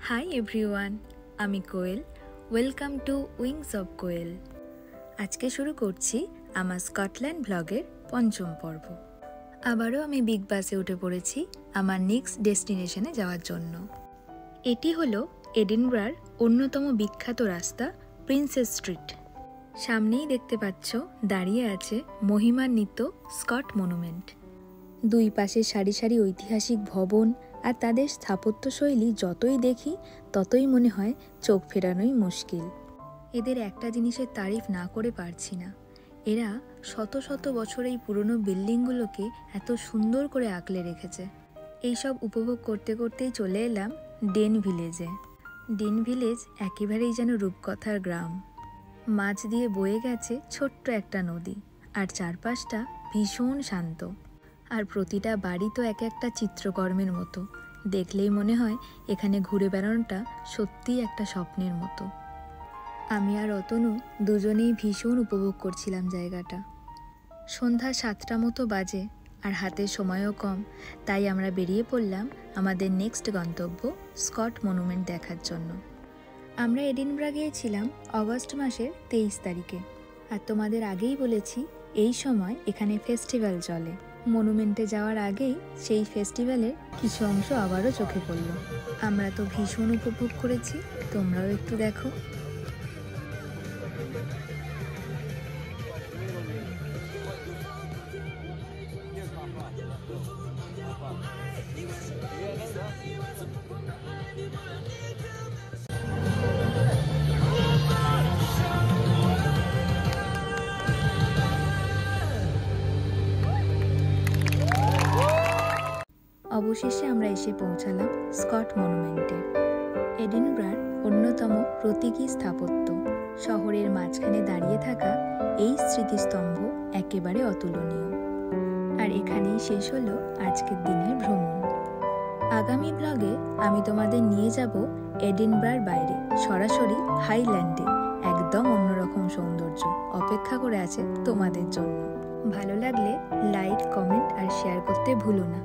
Hi everyone, আমি কোয়েল। Welcome to wings of কোয়েল। আজকে শুরু করছি আমার স্কটল্যান্ড ব্লগের পঞ্চম পর্ব। আবারও আমি বিগ বাসে উঠে পড়েছি আমার নেক্সট ডেস্টিনেশনে যাওয়ার জন্য। এটি হলো এডিনবরার অন্যতম বিখ্যাত রাস্তা প্রিন্সেস স্ট্রিট। সামনেই দেখতে পাচ্ছ দাঁড়িয়ে আছে মহিমান্বিত স্কট মনুমেন্ট। দুই পাশে সারি সারি ঐতিহাসিক ভবন আর তাদের স্থাপত্যশৈলী যতই দেখি ততই মনে হয় চোখ ফেরানোই মুশকিল। এদের একটা জিনিসের তারিফ না করে পারছি না, এরা শত শত বছর এই পুরনো বিল্ডিংগুলোকে এত সুন্দর করে আঁকলে রেখেছে। এইসব উপভোগ করতে করতেই চলে এলাম ডেন ভিলেজে। ডেন ভিলেজ একেবারেই যেন রূপকথার গ্রাম। মাঝ দিয়ে বয়ে গেছে ছোট্ট একটা নদী, আর চারপাশটা ভীষণ শান্ত। আর প্রতিটা বাড়ি তো এক একটা চিত্রকর্মের মতো, দেখলেই মনে হয় এখানে ঘুরে বেড়ানোটা সত্যিই একটা স্বপ্নের মতো। আমি আর অতনু দুজনেই ভীষণ উপভোগ করছিলাম জায়গাটা। সন্ধ্যা 7টা মতো বাজে আর হাতে সময়ও কম, তাই আমরা বেরিয়ে পড়লাম আমাদের নেক্সট গন্তব্য স্কট মনুমেন্ট দেখার জন্য। আমরা এডিনবরা গিয়েছিলাম অগস্ট মাসের 23 তারিখে, আর তোমাদের আগেই বলেছি এই সময় এখানে ফেস্টিভ্যাল চলে। মনুমেন্টে যাওয়ার আগেই সেই ফেস্টিভ্যালের কিছু অংশ আবারও চোখে পড়ল। আমরা তো ভীষণ উপভোগ করেছি, তোমরাও একটু দেখো। অবশেষে আমরা এসে পৌঁছালাম স্কট মনুমেন্টে। এডিনবরার অন্যতম প্রতীকী স্থাপত্য, শহরের মাঝখানে দাঁড়িয়ে থাকা এই স্মৃতিস্তম্ভ একেবারে অতুলনীয়। আর এখানেই শেষ হলো আজকের দিনের ভ্রমণ। আগামী ব্লগে আমি তোমাদের নিয়ে যাব এডিনবরার বাইরে, সরাসরি হাইল্যান্ডে। একদম অন্যরকম সৌন্দর্য অপেক্ষা করে আছে তোমাদের জন্য। ভালো লাগলে লাইক, কমেন্ট আর শেয়ার করতে ভুলো না।